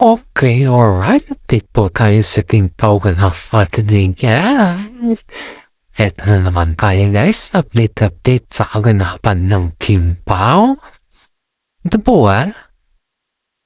Okay, alright. Update po tayo sa King Pao for today, guys. Eto na naman tayo, guys. Update sa kaganapan ng King Pao. Ito po,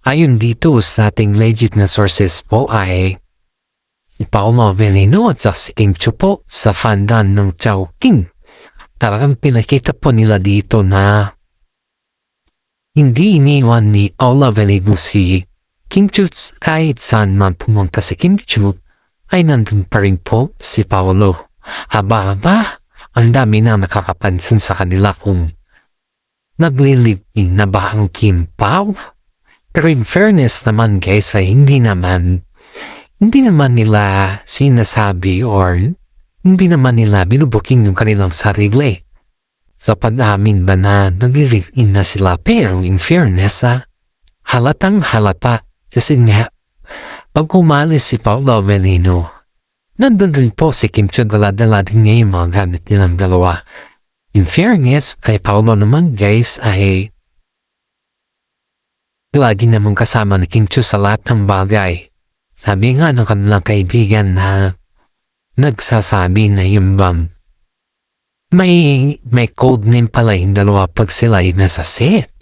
ayon dito sa ating legit na sources po ay si Paolo Avellino at si Kim Chiu po sa fandan ng Chowking. Talagang pinakita po nila dito na hindi iniwan ni Paolo Avellino si Kim Chiu. Kahit saan man pumunta si Kim Chiu ay nandun pa rin po si Paolo. Haba-haba, ang dami na nakakapansin sa kanila kung naglilibing na ba ang King Pao. Pero in fairness naman guys ay hindi naman nila sinasabi or hindi naman nila binubuking yung kanilang sarili sa pag-amin ba na naglilibing na sila. Pero in fairness halatang halata kasi nga pag umalis si Paolo Avellino nandun rin po si Kim Chiu, dala-dala din niya yung mga gamit nilang dalawa. In fairness, kay Paolo naman guys ay lagi namang kasama ni Kim Chiu sa lahat ng bagay. Sabi nga ng kanilang kaibigan na nagsasabi na yung bang may code name pala yung dalawa pag sila ay nasa set.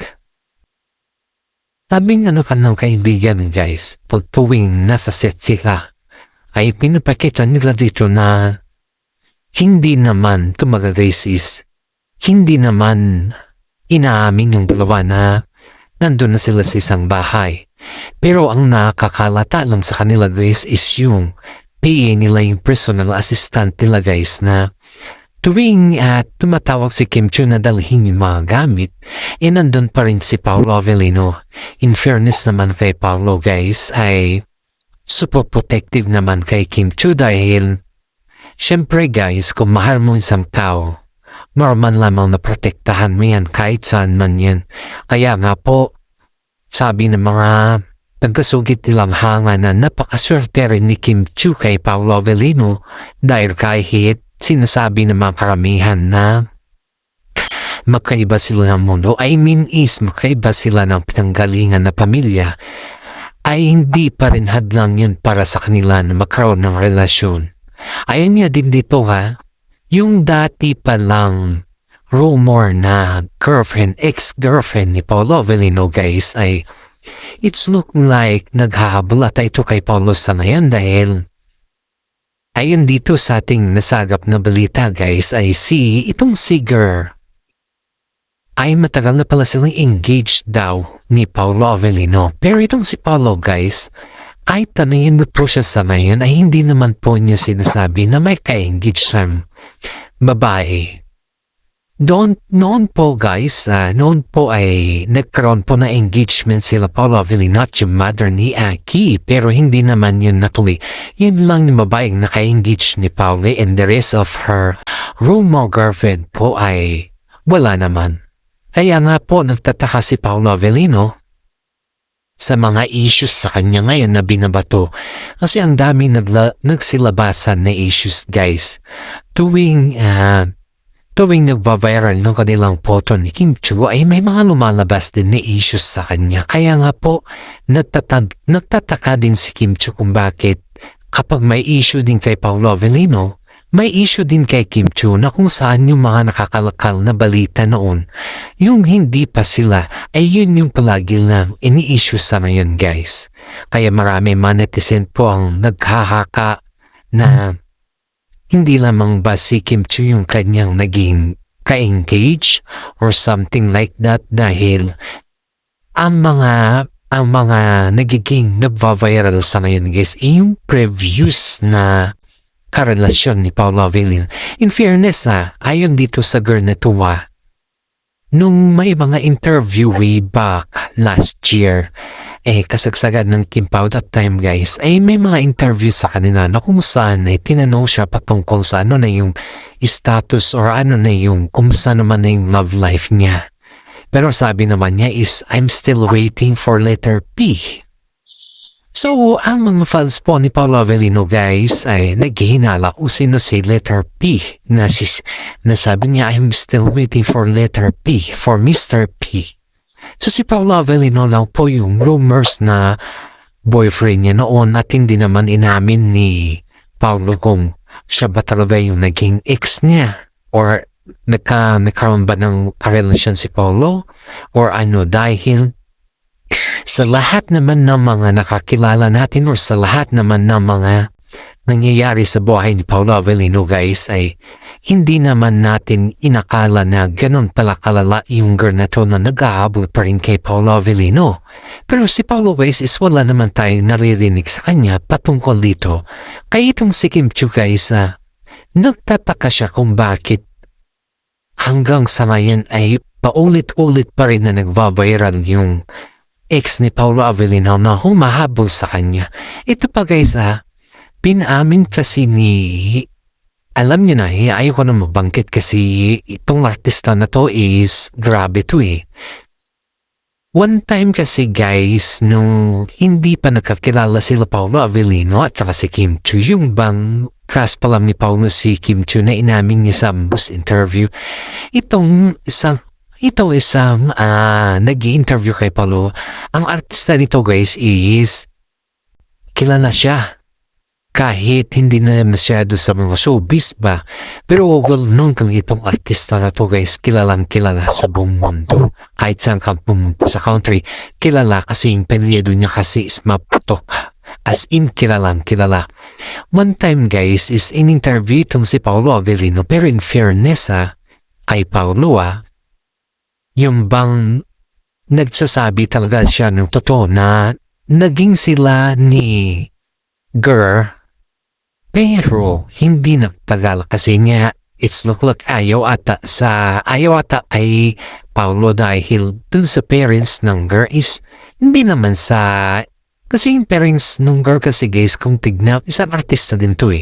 Sabi nga ng kanilang kaibigan guys, pag tuwing nasa set sila, ay pinapakita nila dito na hindi naman tumag-racist, hindi naman inaamin yung dalawa na nandun na sila sa isang bahay. Pero ang nakakalata lang sa kanila guys is yung PA nila, yung personal assistant nila guys, na tuwing tumatawag si Kim Chiu na dalhin yung mga gamit, nandun pa rin si Paolo Avellino. In fairness naman kay Paolo guys ay super protective naman kay Kim Chiu dahil syempre guys, kung mahal mo isang tao, normal lamang na protektahan mo yan kahit saan man yan. Kaya nga po, sabi ng mga pagkasugit nilang hanga na napakaswerte rin ni Kim Chiu kay Paolo Avellino dahil kahit sinasabi ng mga karamihan na magkaiba sila ng mundo, I mean is magkaiba sila ng pinanggalingan na pamilya, ay hindi pa rin hadlang yun para sa kanila na magkaroon ng relasyon. Ayon niya din dito yung dati pa lang rumor na ex-girlfriend ni Paolo Avellino guys ay it's look like naghahabulata ito kay Paolo sa ngayon dahil ayon dito sa ating nasagap na balita guys ay itong Siger ay matagal na pala silang engaged daw ni Paolo Avellino. Pero itong si Paolo guys, ay tanungin mo po siya sa ngayon ay hindi naman po niya sinasabi na may ka-engage siyang babae. Noon po guys, noon po ay nagkaroon po na engagement sila Paolo Avellino at yung mother ni Aki, pero hindi naman yun natuloy. Yun lang yung babaeng naka-engage ni Paolo and the rest of her rumor girlfriend po ay wala naman. Kaya nga po nagtataka si Paolo Avellino sa mga issues sa kanya ngayon na binabato kasi ang dami nagsilabasan na issues guys. Tuwing nagva-viral ng kanilang photo ni Kim Chiu ay may mga lumalabas din na issues sa kanya. Kaya nga po nagtataka din si Kim Chiu kung bakit kapag may issue din kay Paolo Avellino, may issue din kay Kim Chiu na kung saan yung mga nakakalakal na balita noon, yung hindi pa sila, ay yun yung palagi lang ini-issue sa ngayon guys. Kaya marami netizen po ang naghahaka na hindi lamang ba si Kim Chiu yung kanyang naging ka-engage or something like that dahil ang mga nagiging nagva-viral sa ngayon guys ay yung previews na karelasyon ni Paolo Avellino. In fairness ayon dito sa girl na tuwa, nung may mga interview way back last year, kasagsagan ng Kim Pao that time guys, ay may mga interview sa kanila na kung saan ay tinanong siya patungkol sa ano na yung status or ano na yung kumusta naman na yung love life niya. Pero sabi naman niya is, I'm still waiting for letter P. So, ang mga fans po ni Paolo Avellino guys ay naghihinala kung sino si letter P na sabi niya I'm still waiting for letter P for Mr. P. So si Paolo Avellino lang po yung rumors na boyfriend niya noon at hindi naman inamin ni Paulo kung siya ba talaga yung naging ex niya or nagkaroon ba ng karelasyon si Paulo or ano, dahil sa lahat naman ng mga nakakilala natin or sa lahat naman ng mga nangyayari sa buhay ni Paulo Avellino guys ay hindi naman natin inakala na ganun pala kalala yung girl na to na nag-ahabol pa rin kay Paulo Avellino. Pero si Paulo guys is wala naman tayong naririnig sa kanya patungkol dito. Kaya itong si Kim Chiu guys nagtataka siya kung bakit hanggang sa ngayon ay paulit-ulit pa rin na nagva-viral yung ex ni Paulo Avellino na humahabol sa kanya. Ito pa guys pinamin kasi alam niyo na, ayaw ko na mabangkit kasi itong artista na to is grabe to One time kasi guys, nung hindi pa nakakilala sila Paulo Avellino at saka si Kim Chiu, yung bang crush pa lang ni Paulo si Kim Chiu na inamin niya sa bus interview. Ito isang nag-i-interview kay Paulo. Ang artista nito guys is kilala siya. Kahit hindi na masyado sa mga showbiz ba, pero well known kang itong artista na to guys, kilalang kilala sa buong mundo. Kahit saan ka pumunta sa country, kilala kasi yung peryado niya kasi is maputok. As in kilalang kilala. One time guys is in-interview itong si Paulo Avellino, pero in fairness kay Paulo yung bang nagsasabi talaga siya ng totoo na naging sila ni girl. Pero hindi nagtagal kasi nga it's look like ayaw ata ay Paulo dahil dun sa parents ng girl is hindi naman sa kasi yung parents ng girl kasi guys kung tignan isang artista din to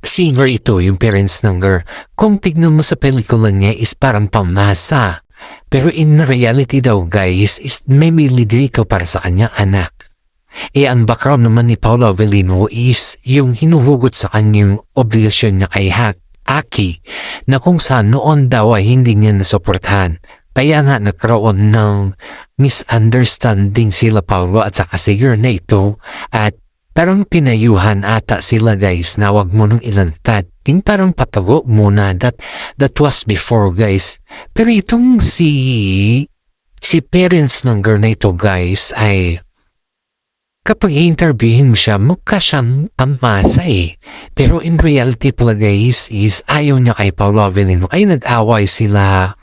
singer ito yung parents ng girl. Kung tignan mo sa pelikula niya is parang pamasa pero in reality daw guys is may lideriko para sa kanyang anak. Ang background naman ni Paulo Avellino is yung hinuhugot sa kanyang obligasyon niya kay Aki na kung saan noon daw ay hindi niya nasuportahan. Kaya nga nagkaroon ng misunderstanding sila Paulo at saka si girl na ito at parang pinayuhan ata sila guys na wag mo nung ilantad. Yung parang patago muna that was before guys. Pero itong si parents ng girl na ito guys ay kapag i-interviewin mo siya, mukha siyang pamasa Pero in reality pala guys is ayaw niya kay Paulo Avellino. Ay nag-away sila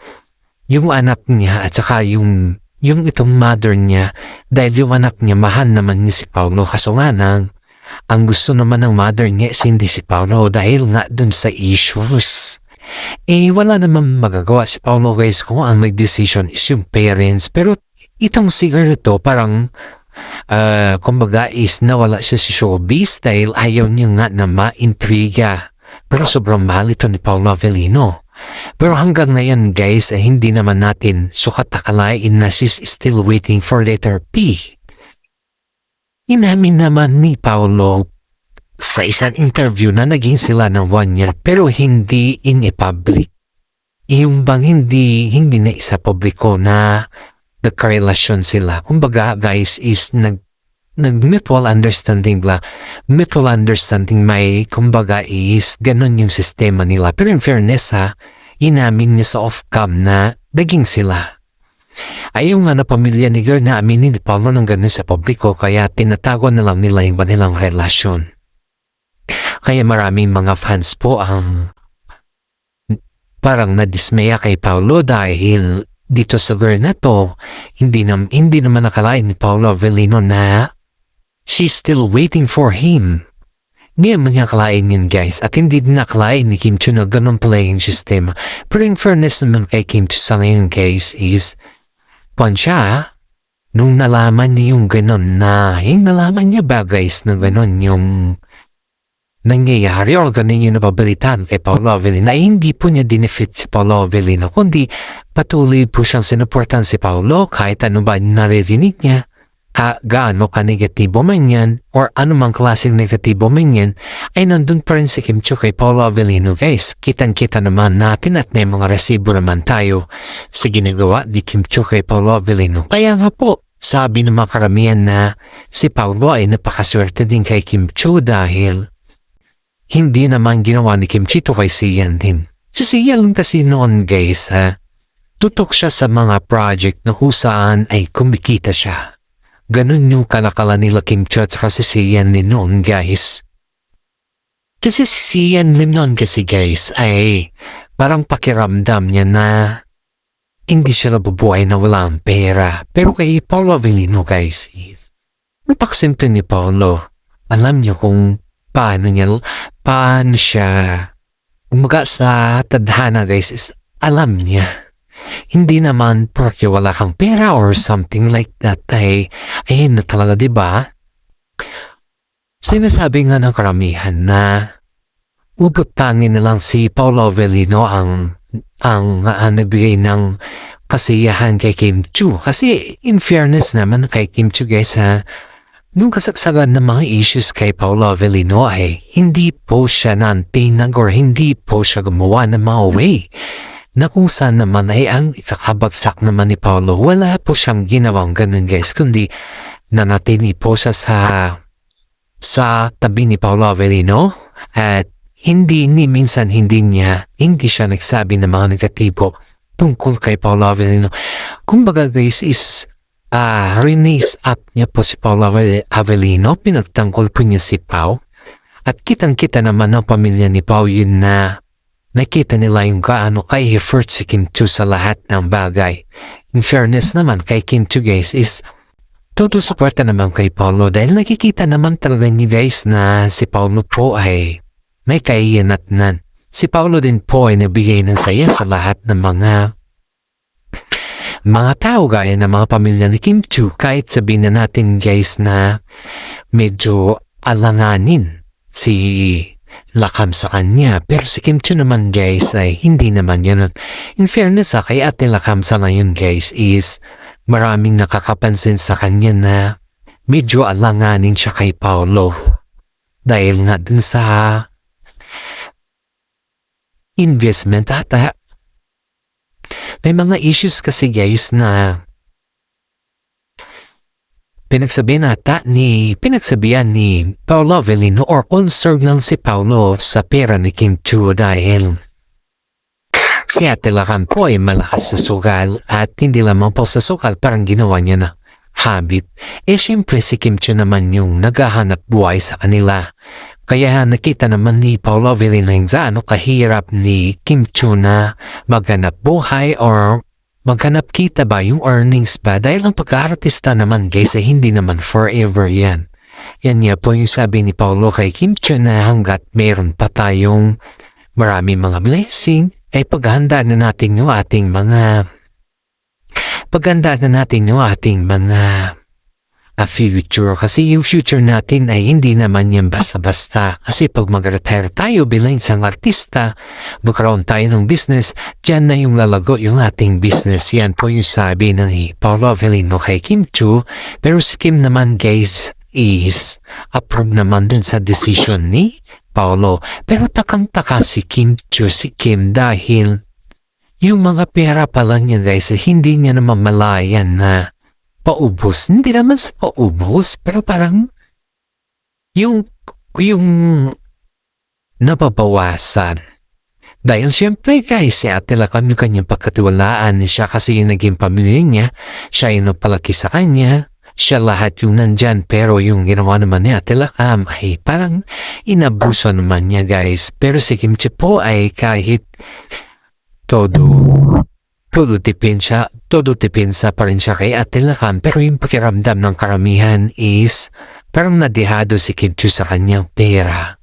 yung anak niya at saka yung itong mother niya dahil yung anak niya mahal naman niya si Paulo. Kaso nga ang gusto naman ng mother niya is hindi si Paulo dahil nga dun sa issues. Wala naman magagawa si Paulo guys kung ang may decision is yung parents. Pero itong singer to parang kumbaga is nawala siya si showbiz dahil ayaw niya nga na ma-intriga. Pero sobrang mahal ito ni Paulo Avellino. Pero hanggang ngayon guys hindi naman natin sukat akalain na she's still waiting for letter P. Inamin naman ni Paulo sa isang interview na naging sila ng 1 year pero hindi in a public. Yung bang hindi na isa publiko na nagkarelasyon sila. Kumbaga guys is nag-mutual understanding mutual understanding may kumbaga is ganun yung sistema nila. Pero in fairness inamin niya sa off-cam na naging sila. Ayaw nga na pamilya ni girl na aminin ni Paulo ng ganun sa publiko kaya tinatago na lang nila yung kanilang relasyon. Kaya maraming mga fans po ang parang nadismaya kay Paulo dahil dito sa girl na to, hindi naman nakalain ni Paulo Avellino na she's still waiting for him. Hindi naman niya nakalain yun guys at hindi din nakalain ni Kim Chiu na ganun pala yung sistema. Pero in fairness naman kay Kim Chiu sa ngayon case is siya, nung nalaman niya yung ganun yung nalaman niya ba guys na ganun yung nangyayari or ganun yung nababalitaan kay Paulo Avellino na hindi po niya dinefeat si Paulo Avellino kundi patuloy po siyang sinuportan si Paulo kahit ano ba naririnig niya gaano ka negatibo man yan or anumang klaseng negatibo man yan ay nandun pa rin si Kim Chiu kay Paulo Avellino guys. Kitang-kita naman natin at may mga resibo naman tayo sa ginagawa ni Kim Chiu kay Paulo Avellino. Kaya nga po Sabi ng mga karamihan na si Paulo ay napakaswerte din kay Kim Chiu dahil hindi naman ginawa ni Kim Chiu to kay Sian din. Si Sian kasi noon guys tutok siya sa mga project na kung saan ay kumikita siya. Ganun yung kalakala nila Kim Chiu at si Sian din noon guys. Kasi si Sian din noon kasi guys ay parang pakiramdam niya na hindi siya nabubuhay na walang pera. Pero kay Paolo Avellino guys, napaksimple ni Paolo. Alam niyo kung paano siya umaga sa tadhana guys is alam niya. Hindi naman porque wala kang pera or something like that ay ayun na talaga diba? Sinasabi nga ng karamihan na ubutangin na lang si Paolo Avellino ang nagbigay ng kasiyahan kay Kim Chiu. Kasi in fairness naman kay Kim Chiu guys nung kasagsagan ng mga issues kay Paolo Avellino ay hindi po siya nantinag or hindi po siya gumawa ng mga way na kung saan naman ay ang ikakabagsak naman ni Paolo. Wala po siyang ginawang ganun guys kundi nanatili po siya sa tabi ni Paolo Avellino at hindi siya nagsabi ng mga negatibo tungkol kay Paolo Avellino. Kumbaga guys is release up niya po si Paolo Avellino, pinagtanggol po niya si Pao at kitang-kita naman ng pamilya ni Pao yun na nakita nila yung kaano kay effort si Kim Chiu sa lahat ng bagay. In fairness naman kay Kim Chiu guys is todo suporta naman kay Paolo dahil nakikita naman talaga ni guys na si Paolo po ay may kaiyanatnan. Si Paolo din po ay nabigay ng saya sa lahat ng mga tao gaya ng mga pamilya ni Kim Chiu kahit sabihin na natin guys na medyo alanganin si Lakam sa kanya. Pero si Kim Chiu naman guys ay hindi naman yun. In fairness kay Ate Lakam sa ngayon guys is maraming nakakapansin sa kanya na medyo alanganin siya kay Paolo. Dahil nga dun sa investment ata. May mga issues kasi guys na pinagsabihan ni Paolo Avellino or concerned lang si Paolo sa pera ni Kim Chiu dahil si Ate Lakam po ay malakas sa sukal at hindi lamang po sa sukal parang ginawa niya na habit. Siyempre si Kim Chiu naman yung naghahanap buhay sa kanila. Kaya nakita naman ni Paolo Avellino yung kahirap ni Kim Chiu na maghanap buhay or maghanap kita ba yung earnings ba dahil ang pagka-artista naman guys ay hindi naman forever yan. Yan niya po yung sabi ni Paolo kay Kim Chiu na hanggat meron pa tayong maraming mga blessing ay paghandaan na natin yung ating mga future. Kasi yung future natin ay hindi naman yan basta-basta. Kasi pag mag-retire tayo bilang isang artista, magkaroon tayo ng business, dyan na yung lalago yung ating business. Yan po yung sabi ng Paolo Avellino kay Kim Chiu. Pero si Kim naman guys is approve naman dun sa decision ni Paolo. Pero takang-taka si Kim dahil yung mga pera pa lang niya guys hindi niya naman malayan na paubos. Hindi naman sa paubos, pero parang yung nababawasan. Dahil siyempre guys, si Ate Lakam yung kanyang pagkatiwalaan siya kasi yung naging pamilya niya, siya yung napalaki sa kanya, siya lahat yung nandyan, pero yung ginawa naman ni Ate Lakam ay parang inabuso naman niya guys. Pero si Kim Chiu po ay kahit todo depensa pa rin siya kay Ate Lakam pero yung pakiramdam ng karamihan is parang nadihado si Kim Chiu sa kanyang pera.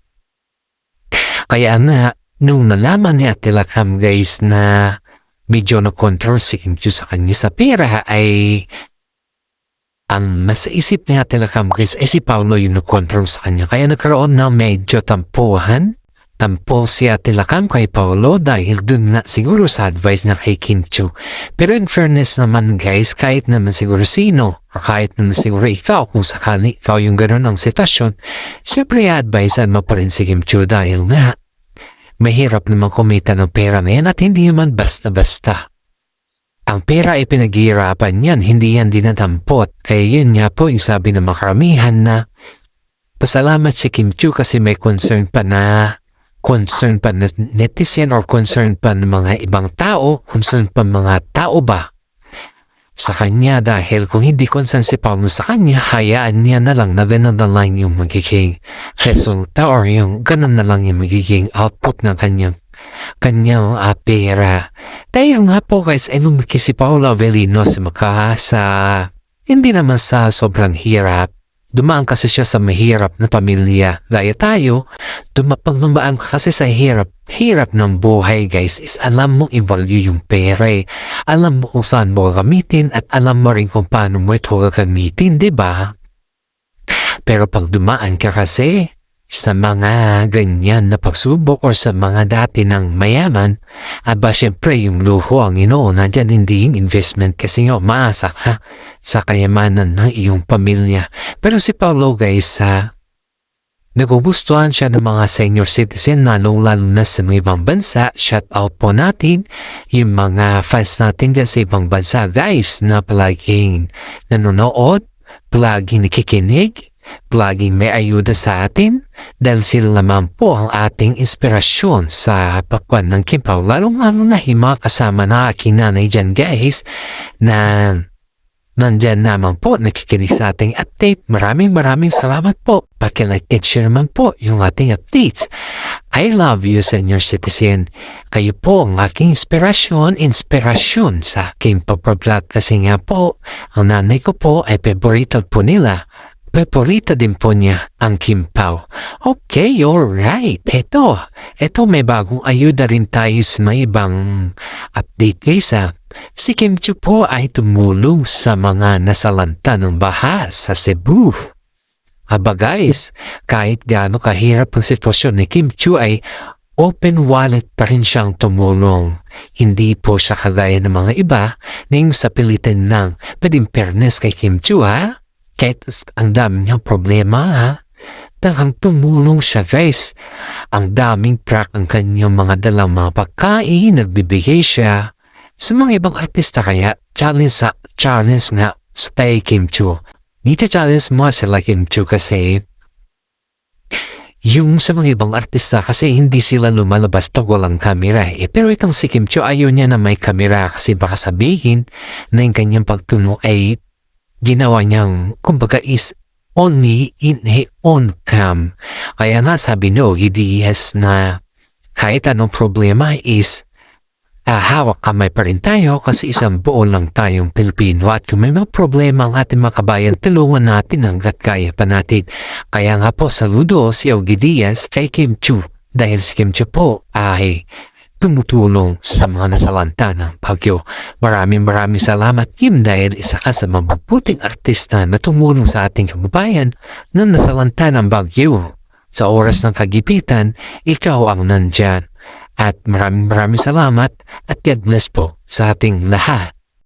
Kaya na nung nalaman ni Ate Lakam guys na medyo na-control si Kim Chiu sa kanya sa pera ay ang mas isip ni Ate Lakam guys ay si Paolo yung na-control sa kanya. Kaya nagkaroon na medyo tampo si Ate Lakam kay Paolo dahil dun nga siguro sa advice na kay Kim Chiu. Pero in fairness naman guys, kahit naman siguro sino o kahit naman siguro ikaw kung sakali ikaw yung gano'n ang sitwasyon, siyempre advisean mo pa rin si Kim Chiu dahil nga mahirap naman kumita ng pera na yan at hindi naman basta-basta. Ang pera ay pinaghihirapan yan, hindi yan dinadampot. Kaya yun nga po yung sabi ng makaramihan na pasalamat si Kim Chiu kasi may concern pa na netizen or concern pa ng mga ibang tao, concern pa mga tao ba sa kanya dahil kung hindi concern si Paulo sa kanya, hayaan niya na lang na lang yung magiging resulta or yung ganun na lang yung magiging output ng kanyang pera. Dahil nga po guys, ay lumaki si Paolo Avellino sa hindi naman sa sobrang hirap. Dumaan kasi siya sa mahirap na pamilya. Gaya tayo, dumaan kasi sa hirap ng buhay guys is alam mo i-value yung pera eh. Alam mo kung saan mo gamitin at alam mo rin kung paano mo ito gamitin, diba? Pero pag dumaan ka kasi sa mga ganyan na pagsubok or sa mga dati ng mayaman, aba syempre yung luho ang inuuna dyan, hindi yung investment kasi nga umaasa ka sa kayamanan ng iyong pamilya. Pero si Paulo guys, nagugustuhan siya ng mga senior citizen lalo na sa mga ibang bansa. Shout out po natin yung mga fans natin dyan sa ibang bansa guys na palaging nanonood, palaging nakikinig, palaging may ayuda sa atin dahil sila naman po ang ating inspirasyon sa pakwan ng Kimpaw. Lalo na hima kasama na aking nanay dyan guys na nandyan naman po nakikinig sa ating update. Maraming salamat po. Paki-like and share naman po yung ating updates. I love you senior citizen. Kayo po ang aking inspirasyon sa aking pagbablog kasi nga po ang nanay ko po ay favorito po nila. Paborito din po niya ang Kimpaw. Okay, alright. Ito may bagong ayuda rin tayo sa may ibang update guys. Si Kim Chiu po ay tumulong sa mga nasalanta ng baha sa Cebu. Aba guys, kahit gaano kahirap ang sitwasyon ni Kim Chiu ay open wallet pa rin siyang tumulong. Hindi po siya kagaya ng mga iba na yung sa pilitin ng pwedeng fairness kay Kim Chiu Kahit ang dami niyang problema talagang tumulong siya guys. Ang daming track ang kanyang mga dalang mga pagkain, nagbibigay siya sa mga ibang artista kaya challenge nga sa Kim Chiu. Challenge mo sila Kim Chiu kasi yung sa mga ibang artista kasi hindi sila lumalabas pag walang kamera pero itong si Kim Chiu ayaw niya na may kamera kasi baka sabihin na yung kanyang pagtuno ay ginawa niyang kumbaga is only in on cam. Kaya nga sabi no, EDS na kahit anong problema is hawak kamay pa rin tayo kasi isang buo lang tayong Pilipino at kung may mga problema ang ating mga kabayan, tulungan natin hanggat kaya pa natin. Kaya nga po saludo si Ogie Diaz kay Kim Chiu dahil si Kim Chiu po ay tumutulong sa mga nasalanta ng bagyo. Maraming salamat Kim dahil isa ka sa mabubuting artista na tumulong sa ating kababayan na nasalanta ng bagyo. Sa oras ng kagipitan, ikaw ang nandyan. At maraming salamat at God bless po sa ating lahat.